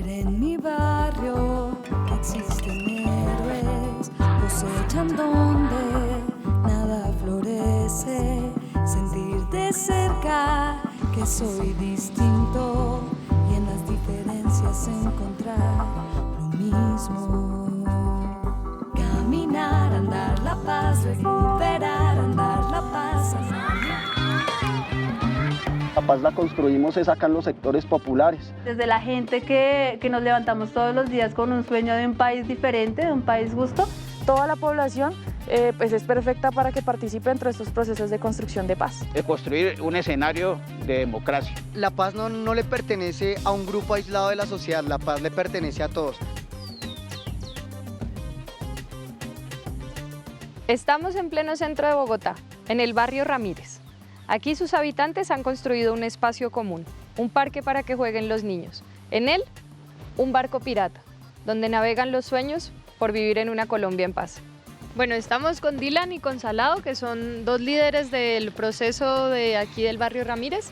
en mi barrio que existen héroes, cosechan donde nada florece, sentir de cerca que soy distinto y en las diferencias encontrar lo mismo. Caminar, andar la paz, recuperar, andar la paz. La paz la construimos es acá en los sectores populares. Desde la gente que nos levantamos todos los días con un sueño de un país diferente, de un país justo. Toda la población pues es perfecta para que participe dentro de estos procesos de construcción de paz. De construir un escenario de democracia. La paz no le pertenece a un grupo aislado de la sociedad, la paz le pertenece a todos. Estamos en pleno centro de Bogotá, en el barrio Ramírez. Aquí sus habitantes han construido un espacio común, un parque para que jueguen los niños. En él, un barco pirata, donde navegan los sueños por vivir en una Colombia en paz. Bueno, estamos con Dylan y con Salado, que son dos líderes del proceso de aquí del barrio Ramírez.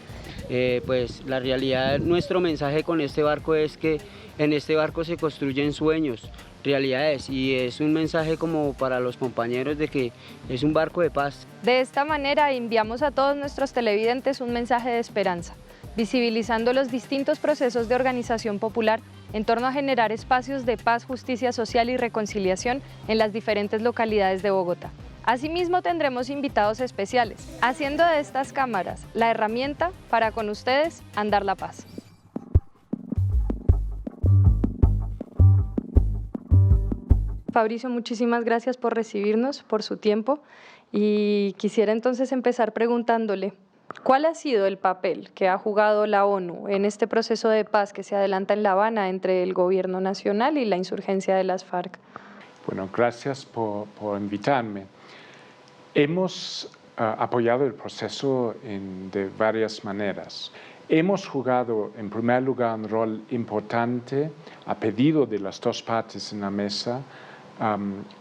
Pues la realidad, nuestro mensaje con este barco es que en este barco se construyen sueños, realidades, y es un mensaje como para los compañeros de que es un barco de paz. De esta manera enviamos a todos nuestros televidentes un mensaje de esperanza, visibilizando los distintos procesos de organización popular en torno a generar espacios de paz, justicia social y reconciliación en las diferentes localidades de Bogotá. Asimismo, tendremos invitados especiales, haciendo de estas cámaras la herramienta para con ustedes andar la paz. Fabricio, muchísimas gracias por recibirnos, por su tiempo, y quisiera entonces empezar preguntándole, ¿cuál ha sido el papel que ha jugado la ONU en este proceso de paz que se adelanta en La Habana entre el gobierno nacional y la insurgencia de las FARC? Bueno, gracias por invitarme. Hemos apoyado el proceso de varias maneras. Hemos jugado, en primer lugar, un rol importante a pedido de las dos partes en la mesa,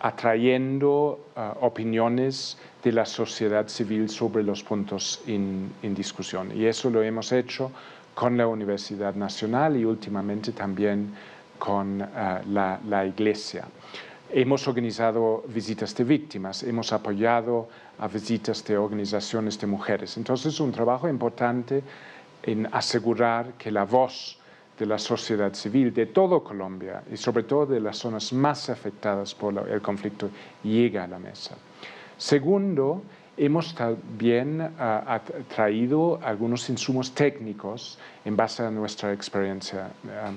atrayendo opiniones de la sociedad civil sobre los puntos en discusión. Y eso lo hemos hecho con la Universidad Nacional y últimamente también con la Iglesia. Hemos organizado visitas de víctimas, hemos apoyado a visitas de organizaciones de mujeres. Entonces, es un trabajo importante en asegurar que la voz de la sociedad civil de toda Colombia y sobre todo de las zonas más afectadas por el conflicto llega a la mesa. Segundo, hemos también traído algunos insumos técnicos en base a nuestra experiencia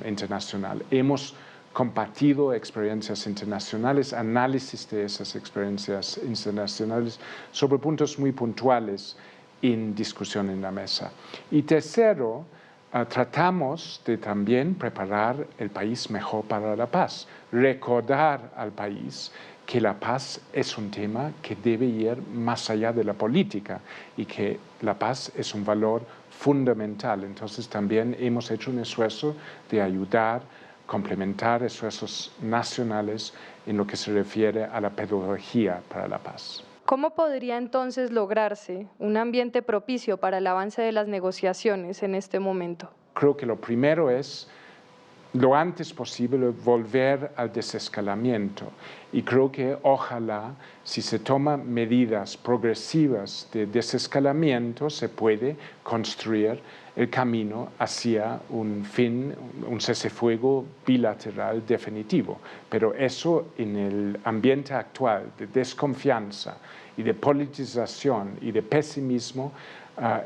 internacional. Hemos compartido experiencias internacionales, análisis de esas experiencias internacionales sobre puntos muy puntuales en discusión en la mesa. Y tercero, tratamos de también preparar el país mejor para la paz, recordar al país que la paz es un tema que debe ir más allá de la política y que la paz es un valor fundamental. Entonces también hemos hecho un esfuerzo de ayudar, complementar esfuerzos nacionales en lo que se refiere a la pedagogía para la paz. ¿Cómo podría entonces lograrse un ambiente propicio para el avance de las negociaciones en este momento? Creo que lo primero es, lo antes posible, volver al desescalamiento. Y creo que ojalá, si se toman medidas progresivas de desescalamiento, se puede construir el camino hacia un fin, un cese-fuego bilateral definitivo. Pero eso en el ambiente actual de desconfianza y de politización y de pesimismo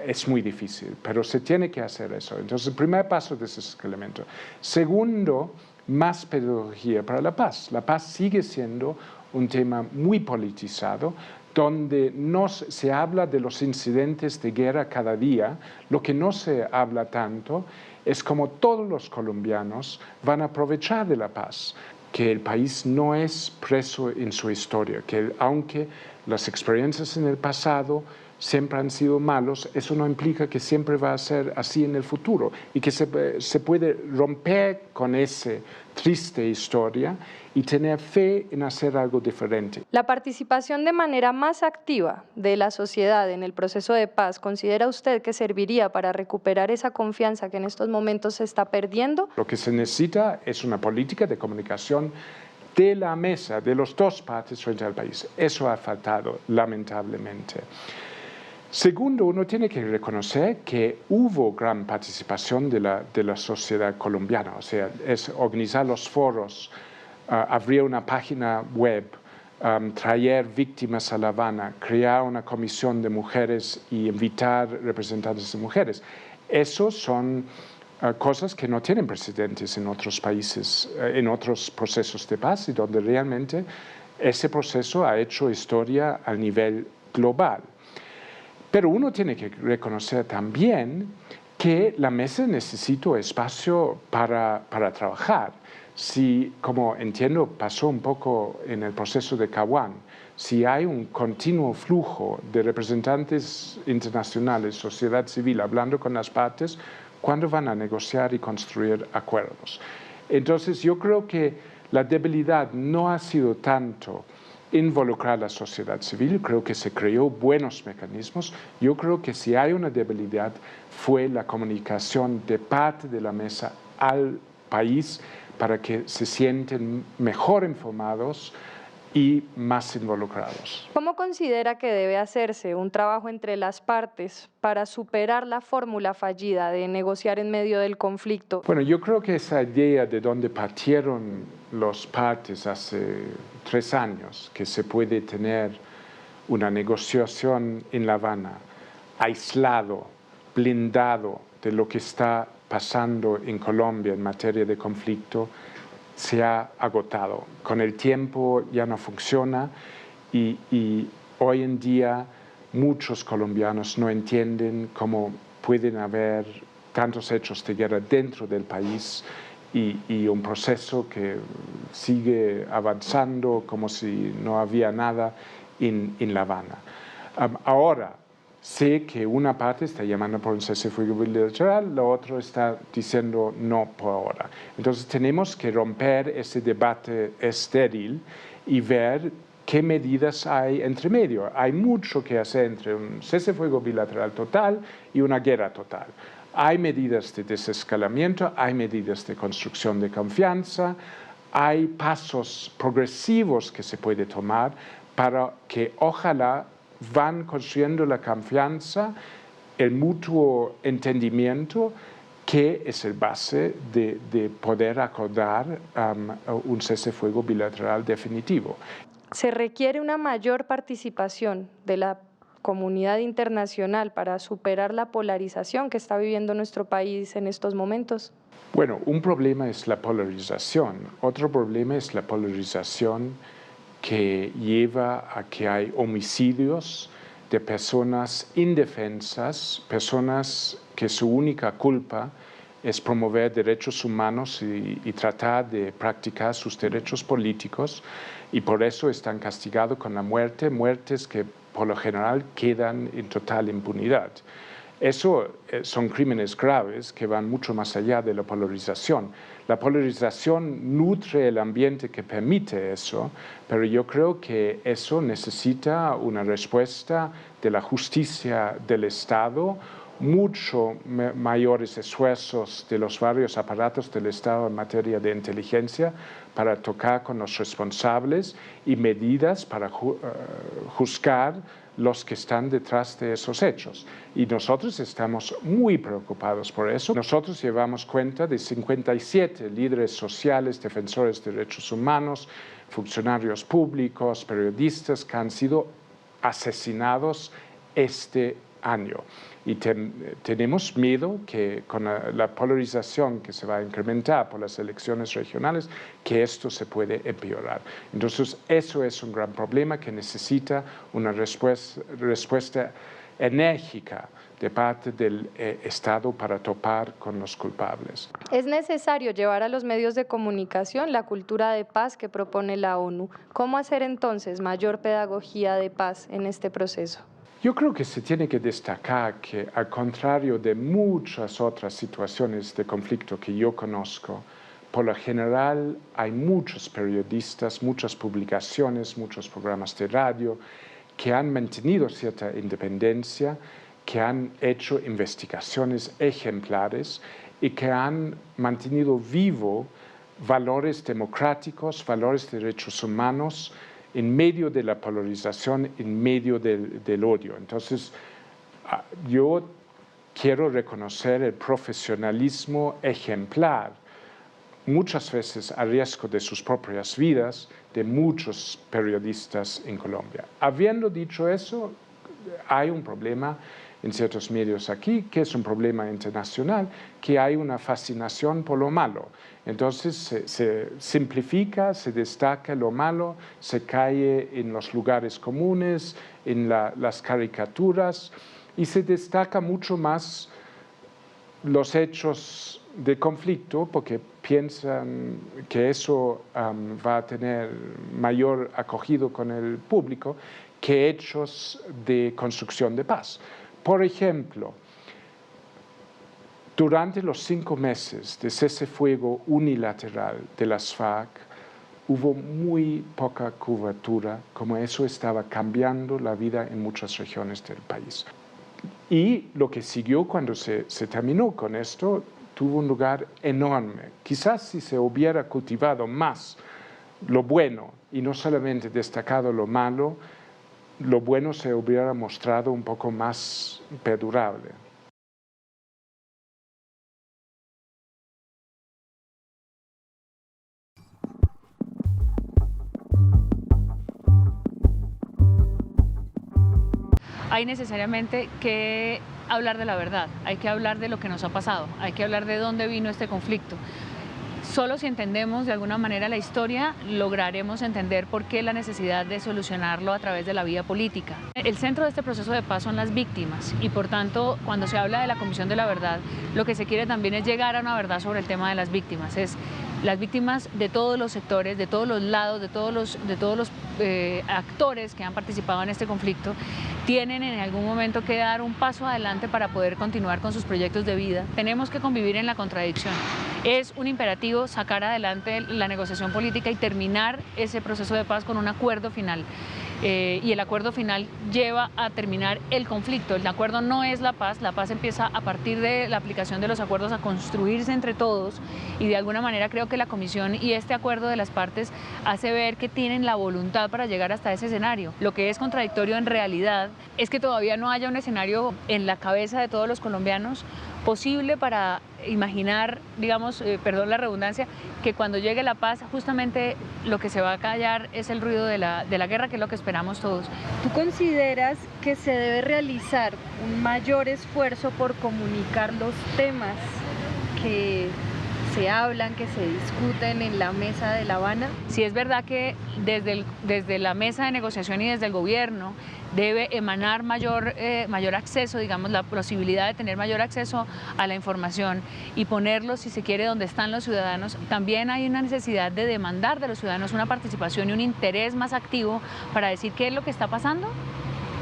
es muy difícil, pero se tiene que hacer eso. Entonces, el primer paso es desescalamiento. Segundo, más pedagogía para la paz. La paz sigue siendo un tema muy politizado, donde no se habla de los incidentes de guerra cada día. Lo que no se habla tanto es cómo todos los colombianos van a aprovechar de la paz, que el país no es preso en su historia, que aunque las experiencias en el pasado siempre han sido malos, eso no implica que siempre va a ser así en el futuro y que se puede romper con esa triste historia y tener fe en hacer algo diferente. La participación de manera más activa de la sociedad en el proceso de paz, ¿considera usted que serviría para recuperar esa confianza que en estos momentos se está perdiendo? Lo que se necesita es una política de comunicación de la mesa, de los dos partes frente al país. Eso ha faltado, lamentablemente. Segundo, uno tiene que reconocer que hubo gran participación de la sociedad colombiana, o sea, es organizar los foros, abrir una página web, traer víctimas a La Habana, crear una comisión de mujeres y invitar representantes de mujeres. Esos son cosas que no tienen precedentes en otros países, en otros procesos de paz y donde realmente ese proceso ha hecho historia a nivel global. Pero uno tiene que reconocer también que la mesa necesita espacio para trabajar. Si, como entiendo, pasó un poco en el proceso de Caguán, si hay un continuo flujo de representantes internacionales, sociedad civil, hablando con las partes, ¿cuándo van a negociar y construir acuerdos? Entonces, yo creo que la debilidad no ha sido tanto involucrar a la sociedad civil, creo que se creó buenos mecanismos. Yo creo que si hay una debilidad fue la comunicación de parte de la mesa al país para que se sienten mejor informados y más involucrados. ¿Cómo considera que debe hacerse un trabajo entre las partes para superar la fórmula fallida de negociar en medio del conflicto? Bueno, yo creo que esa idea de donde partieron los partes hace 3 años, que se puede tener una negociación en La Habana, aislado, blindado de lo que está pasando en Colombia en materia de conflicto, se ha agotado. Con el tiempo ya no funciona y hoy en día muchos colombianos no entienden cómo pueden haber tantos hechos de guerra dentro del país y un proceso que sigue avanzando como si no había nada en La Habana. Ahora, sé que una parte está llamando por un cese al fuego bilateral, la otra está diciendo no por ahora. Entonces tenemos que romper ese debate estéril y ver qué medidas hay entre medio. Hay mucho que hacer entre un cese al fuego bilateral total y una guerra total. Hay medidas de desescalamiento, hay medidas de construcción de confianza, hay pasos progresivos que se puede tomar para que ojalá van construyendo la confianza, el mutuo entendimiento, que es el base de poder acordar un cese al fuego bilateral definitivo. ¿Se requiere una mayor participación de la comunidad internacional para superar la polarización que está viviendo nuestro país en estos momentos? Bueno, un problema es la polarización, otro problema es la polarización que lleva a que hay homicidios de personas indefensas, personas que su única culpa es promover derechos humanos y tratar de practicar sus derechos políticos y por eso están castigados con la muerte, muertes que por lo general quedan en total impunidad. Eso son crímenes graves que van mucho más allá de la polarización. La polarización nutre el ambiente que permite eso, pero yo creo que eso necesita una respuesta de la justicia del Estado, mucho mayores esfuerzos de los varios aparatos del Estado en materia de inteligencia para tocar con los responsables y medidas para juzgar los que están detrás de esos hechos. Y nosotros estamos muy preocupados por eso. Nosotros llevamos cuenta de 57 líderes sociales, defensores de derechos humanos, funcionarios públicos, periodistas que han sido asesinados este año. Y tenemos miedo que con la polarización que se va a incrementar por las elecciones regionales, que esto se puede empeorar. Entonces, eso es un gran problema que necesita una respuesta enérgica de parte del Estado para topar con los culpables. Es necesario llevar a los medios de comunicación la cultura de paz que propone la ONU. ¿Cómo hacer entonces mayor pedagogía de paz en este proceso? Yo creo que se tiene que destacar que, al contrario de muchas otras situaciones de conflicto que yo conozco, por lo general hay muchos periodistas, muchas publicaciones, muchos programas de radio que han mantenido cierta independencia, que han hecho investigaciones ejemplares y que han mantenido vivo valores democráticos, valores de derechos humanos en medio de la polarización, en medio del odio. Entonces, yo quiero reconocer el profesionalismo ejemplar, muchas veces a riesgo de sus propias vidas, de muchos periodistas en Colombia. Habiendo dicho eso, hay un problema en ciertos medios aquí, que es un problema internacional, que hay una fascinación por lo malo. Entonces se simplifica, se destaca lo malo, se cae en los lugares comunes, en las caricaturas, y se destaca mucho más los hechos de conflicto, porque piensan que eso va a tener mayor acogido con el público, que hechos de construcción de paz. Por ejemplo, durante los 5 meses de cese-fuego unilateral de las FARC, hubo muy poca cobertura, como eso estaba cambiando la vida en muchas regiones del país. Y lo que siguió cuando se terminó con esto, tuvo un lugar enorme. Quizás si se hubiera cultivado más lo bueno y no solamente destacado lo malo, lo bueno se hubiera mostrado un poco más perdurable. Hay necesariamente que hablar de la verdad, hay que hablar de lo que nos ha pasado, hay que hablar de dónde vino este conflicto. Solo si entendemos de alguna manera la historia, lograremos entender por qué la necesidad de solucionarlo a través de la vía política. El centro de este proceso de paz son las víctimas y por tanto, cuando se habla de la Comisión de la Verdad, lo que se quiere también es llegar a una verdad sobre el tema de las víctimas. Es las víctimas de todos los sectores, de todos los lados, de todos los actores que han participado en este conflicto, tienen en algún momento que dar un paso adelante para poder continuar con sus proyectos de vida. Tenemos que convivir en la contradicción. Es un imperativo sacar adelante la negociación política y terminar ese proceso de paz con un acuerdo final. Y el acuerdo final lleva a terminar el conflicto. El acuerdo no es la paz empieza a partir de la aplicación de los acuerdos a construirse entre todos y de alguna manera creo que la Comisión y este acuerdo de las partes hace ver que tienen la voluntad para llegar hasta ese escenario. Lo que es contradictorio en realidad es que todavía no haya un escenario en la cabeza de todos los colombianos posible para imaginar, digamos, perdón la redundancia, que cuando llegue la paz justamente lo que se va a callar es el ruido de la guerra, que es lo que esperamos todos. ¿Tú consideras que se debe realizar un mayor esfuerzo por comunicar los temas que se hablan, que se discuten en la mesa de La Habana? Sí, es verdad que desde la mesa de negociación y desde el gobierno debe emanar mayor acceso, digamos, la posibilidad de tener mayor acceso a la información y ponerlo, si se quiere, donde están los ciudadanos. También hay una necesidad de demandar de los ciudadanos una participación y un interés más activo para decir qué es lo que está pasando,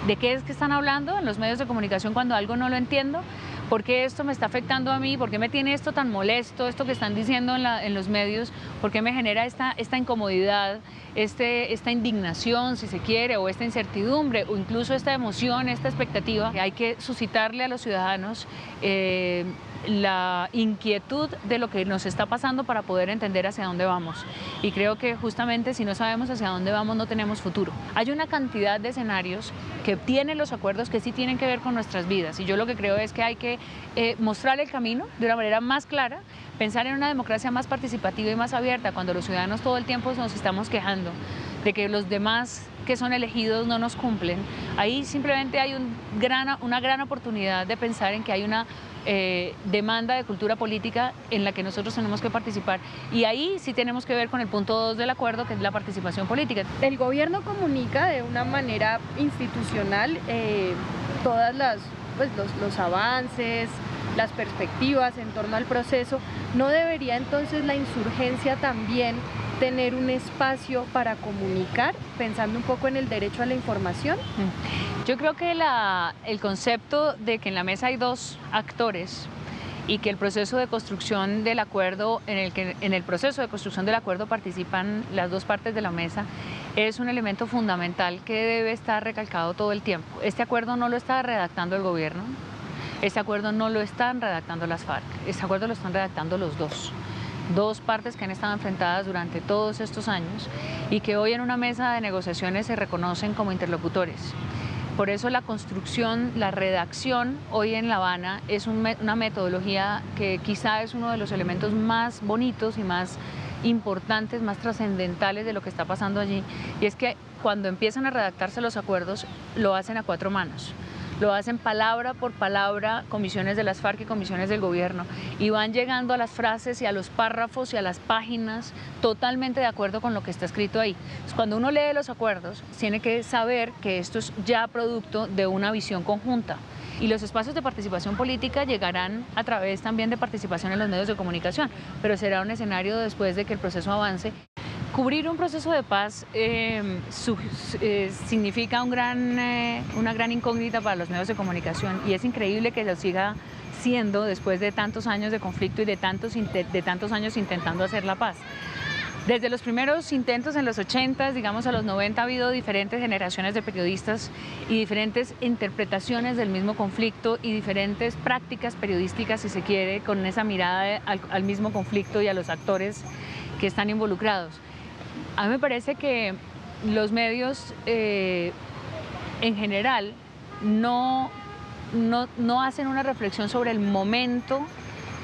de qué es que están hablando en los medios de comunicación cuando algo no lo entiendo. ¿Por qué esto me está afectando a mí? ¿Por qué me tiene esto tan molesto, esto que están diciendo en los medios? ¿Por qué me genera esta incomodidad, esta indignación, si se quiere, o esta incertidumbre, o incluso esta emoción, esta expectativa? Hay que suscitarle a los ciudadanos la inquietud de lo que nos está pasando para poder entender hacia dónde vamos. Y creo que justamente si no sabemos hacia dónde vamos no tenemos futuro. Hay una cantidad de escenarios que tienen los acuerdos que sí tienen que ver con nuestras vidas y yo lo que creo es que hay que mostrar el camino de una manera más clara, pensar en una democracia más participativa y más abierta cuando los ciudadanos todo el tiempo nos estamos quejando de que los demás que son elegidos no nos cumplen. Ahí simplemente hay una gran oportunidad de pensar en que hay una demanda de cultura política en la que nosotros tenemos que participar y ahí sí tenemos que ver con el punto 2 del acuerdo, que es la participación política. El gobierno comunica de una manera institucional todas los avances, las perspectivas en torno al proceso, ¿no debería entonces la insurgencia también tener un espacio para comunicar, pensando un poco en el derecho a la información? Yo creo que el concepto de que en la mesa hay dos actores y que el proceso de construcción del acuerdo, en el proceso de construcción del acuerdo participan las dos partes de la mesa, es un elemento fundamental que debe estar recalcado todo el tiempo. Este acuerdo no lo está redactando el gobierno, este acuerdo no lo están redactando las FARC, este acuerdo lo están redactando los dos partes que han estado enfrentadas durante todos estos años y que hoy en una mesa de negociaciones se reconocen como interlocutores. Por eso la construcción, la redacción hoy en La Habana es una metodología que quizá es uno de los elementos más bonitos y más importantes, más trascendentales de lo que está pasando allí, y es que cuando empiezan a redactarse los acuerdos lo hacen a cuatro manos. Lo hacen palabra por palabra, comisiones de las FARC y comisiones del gobierno, y van llegando a las frases y a los párrafos y a las páginas totalmente de acuerdo con lo que está escrito ahí. Entonces, cuando uno lee los acuerdos, tiene que saber que esto es ya producto de una visión conjunta. Y los espacios de participación política llegarán a través también de participación en los medios de comunicación, pero será un escenario después de que el proceso avance. Cubrir un proceso de paz significa una gran incógnita para los medios de comunicación, y es increíble que lo siga siendo después de tantos años de conflicto y de tantos años intentando hacer la paz. Desde los primeros intentos en los 80, digamos a los 90, ha habido diferentes generaciones de periodistas y diferentes interpretaciones del mismo conflicto y diferentes prácticas periodísticas, si se quiere, con esa mirada al mismo conflicto y a los actores que están involucrados. A mí me parece que los medios en general no hacen una reflexión sobre el momento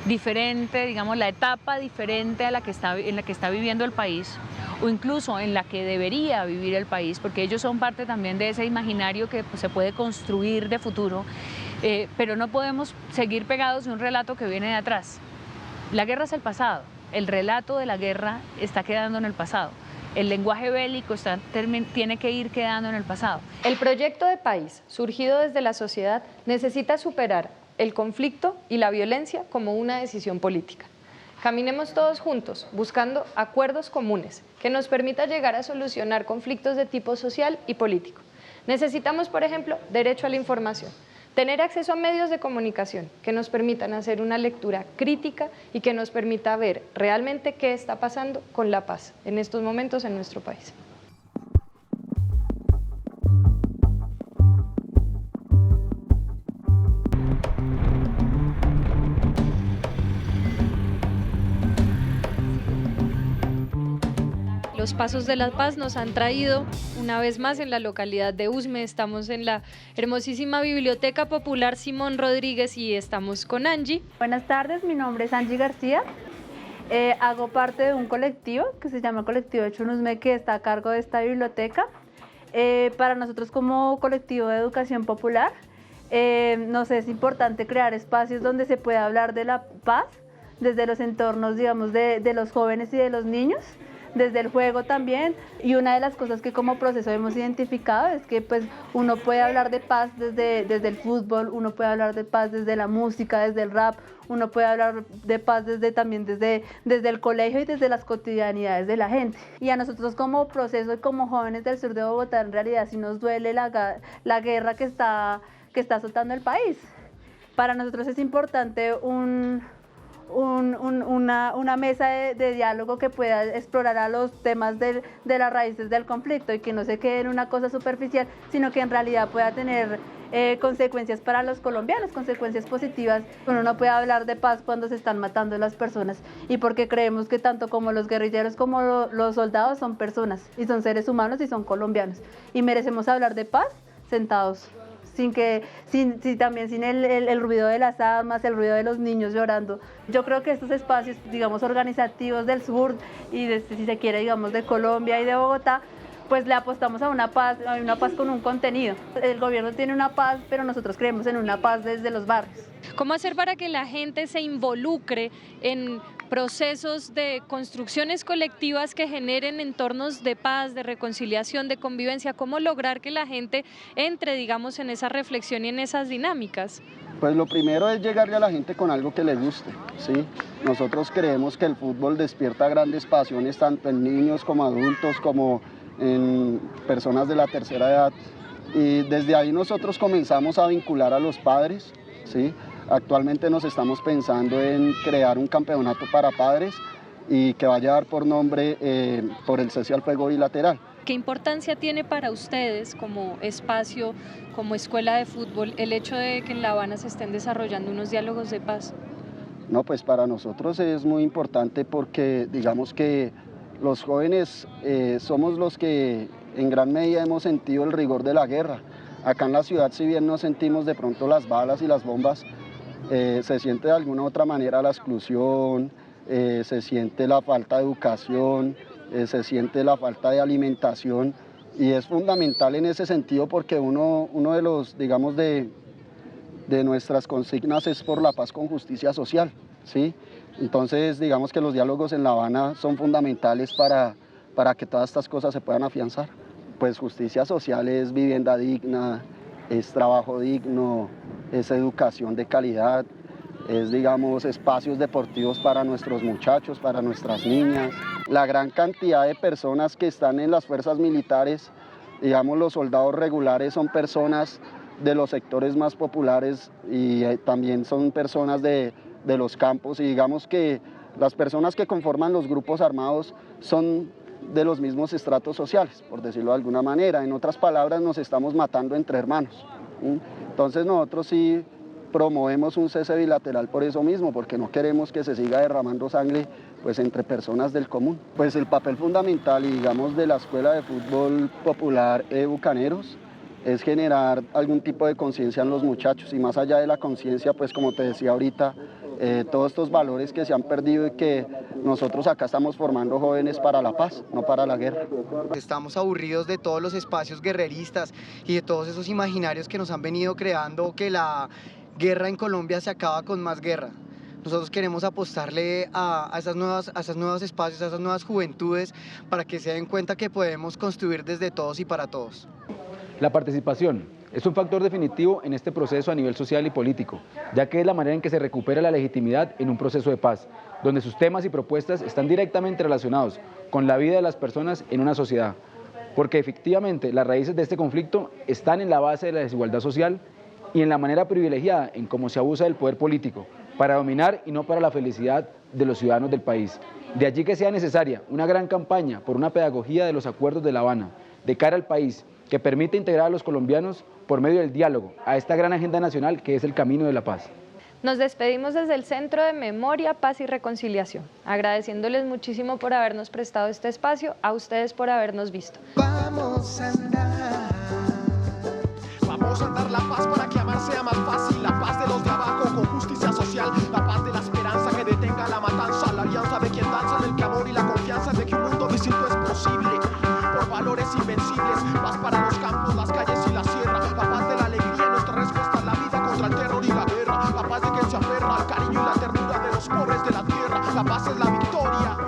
diferente, digamos la etapa diferente en la que está viviendo el país, o incluso en la que debería vivir el país, porque ellos son parte también de ese imaginario que se puede construir de futuro, pero no podemos seguir pegados de un relato que viene de atrás. La guerra es el pasado, el relato de la guerra está quedando en el pasado. El lenguaje bélico tiene que ir quedando en el pasado. El proyecto de país, surgido desde la sociedad, necesita superar el conflicto y la violencia como una decisión política. Caminemos todos juntos, buscando acuerdos comunes que nos permita llegar a solucionar conflictos de tipo social y político. Necesitamos, por ejemplo, derecho a la información, tener acceso a medios de comunicación que nos permitan hacer una lectura crítica y que nos permita ver realmente qué está pasando con la paz en estos momentos en nuestro país. Los Pasos de la Paz nos han traído una vez más en la localidad de Usme. Estamos en la hermosísima Biblioteca Popular Simón Rodríguez y estamos con Angie. Buenas tardes, mi nombre es Angie García. Hago parte de un colectivo que se llama Colectivo Hecho en Usme, que está a cargo de esta biblioteca. Para nosotros como colectivo de educación popular, nos es importante crear espacios donde se pueda hablar de la paz desde los entornos, digamos, de los jóvenes y de los niños, desde el juego también. Y una de las cosas que como proceso hemos identificado es que pues uno puede hablar de paz desde el fútbol, uno puede hablar de paz desde la música, desde el rap, uno puede hablar de paz también desde el colegio y desde las cotidianidades de la gente. Y a nosotros como proceso y como jóvenes del sur de Bogotá, en realidad sí nos duele la guerra que está azotando el país. Para nosotros es importante una mesa de diálogo que pueda explorar a los temas de las raíces del conflicto y que no se quede en una cosa superficial, sino que en realidad pueda tener consecuencias para los colombianos, consecuencias positivas. Uno no puede hablar de paz cuando se están matando las personas, y porque creemos que tanto como los guerrilleros como los soldados son personas y son seres humanos y son colombianos, y merecemos hablar de paz sentados, sin el ruido de las armas, el ruido de los niños llorando. Yo creo que estos espacios, digamos, organizativos del sur y si se quiere, digamos, de Colombia y de Bogotá, pues le apostamos a una paz con un contenido. El gobierno tiene una paz, pero nosotros creemos en una paz desde los barrios. ¿Cómo hacer para que la gente se involucre en procesos de construcciones colectivas que generen entornos de paz, de reconciliación, de convivencia? ¿Cómo lograr que la gente entre, digamos, en esa reflexión y en esas dinámicas? Pues lo primero es llegarle a la gente con algo que le guste, ¿sí? Nosotros creemos que el fútbol despierta grandes pasiones tanto en niños como adultos, como en personas de la tercera edad. Y desde ahí nosotros comenzamos a vincular a los padres, ¿sí? Actualmente nos estamos pensando en crear un campeonato para padres y que vaya a dar por nombre por el cese al fuego bilateral. ¿Qué importancia tiene para ustedes como espacio, como escuela de fútbol, el hecho de que en La Habana se estén desarrollando unos diálogos de paz? No, pues para nosotros es muy importante porque digamos que los jóvenes somos los que en gran medida hemos sentido el rigor de la guerra. Acá en la ciudad, si bien no sentimos de pronto las balas y las bombas, se siente de alguna u otra manera la exclusión, se siente la falta de educación, se siente la falta de alimentación, y es fundamental en ese sentido porque uno de los, digamos, de nuestras consignas es por la paz con justicia social, ¿sí? Entonces, digamos que los diálogos en La Habana son fundamentales para que todas estas cosas se puedan afianzar. Pues justicia social es vivienda digna, es trabajo digno, es educación de calidad, es, digamos, espacios deportivos para nuestros muchachos, para nuestras niñas. La gran cantidad de personas que están en las fuerzas militares, digamos, los soldados regulares son personas de los sectores más populares y también son personas de los campos, y digamos que las personas que conforman los grupos armados son de los mismos estratos sociales, por decirlo de alguna manera. En otras palabras, nos estamos matando entre hermanos. Entonces nosotros sí promovemos un cese bilateral por eso mismo, porque no queremos que se siga derramando sangre pues entre personas del común. Pues el papel fundamental, y digamos, de la Escuela de Fútbol Popular Bucaneros es generar algún tipo de conciencia en los muchachos, y más allá de la conciencia, pues como te decía ahorita, todos estos valores que se han perdido y que nosotros acá estamos formando jóvenes para la paz, no para la guerra. Estamos aburridos de todos los espacios guerreristas y de todos esos imaginarios que nos han venido creando que la guerra en Colombia se acaba con más guerra. Nosotros queremos apostarle a esos nuevos espacios, a esas nuevas juventudes, para que se den cuenta que podemos construir desde todos y para todos. La participación es un factor definitivo en este proceso a nivel social y político, ya que es la manera en que se recupera la legitimidad en un proceso de paz, donde sus temas y propuestas están directamente relacionados con la vida de las personas en una sociedad, porque efectivamente las raíces de este conflicto están en la base de la desigualdad social y en la manera privilegiada en cómo se abusa del poder político, para dominar y no para la felicidad de los ciudadanos del país. De allí que sea necesaria una gran campaña por una pedagogía de los acuerdos de La Habana, de cara al país, que permite integrar a los colombianos por medio del diálogo a esta gran agenda nacional que es el camino de la paz. Nos despedimos desde el Centro de Memoria, Paz y Reconciliación, agradeciéndoles muchísimo por habernos prestado este espacio, a ustedes por habernos visto. Vamos a andar la paz para que amar sea más fácil, la paz de los de abajo con justicia social, la paz de la esperanza que detenga la matanza, la alianza de quien danza del clamor y la confianza de que un mundo distinto es posible, por valores invencibles, paz para los campos, las calles y la sierra, la paz de la alegría, nuestra respuesta a la vida contra el terror y la guerra, la paz de quien se aferra al cariño y la ternura de los pobres de la tierra, la paz es la victoria.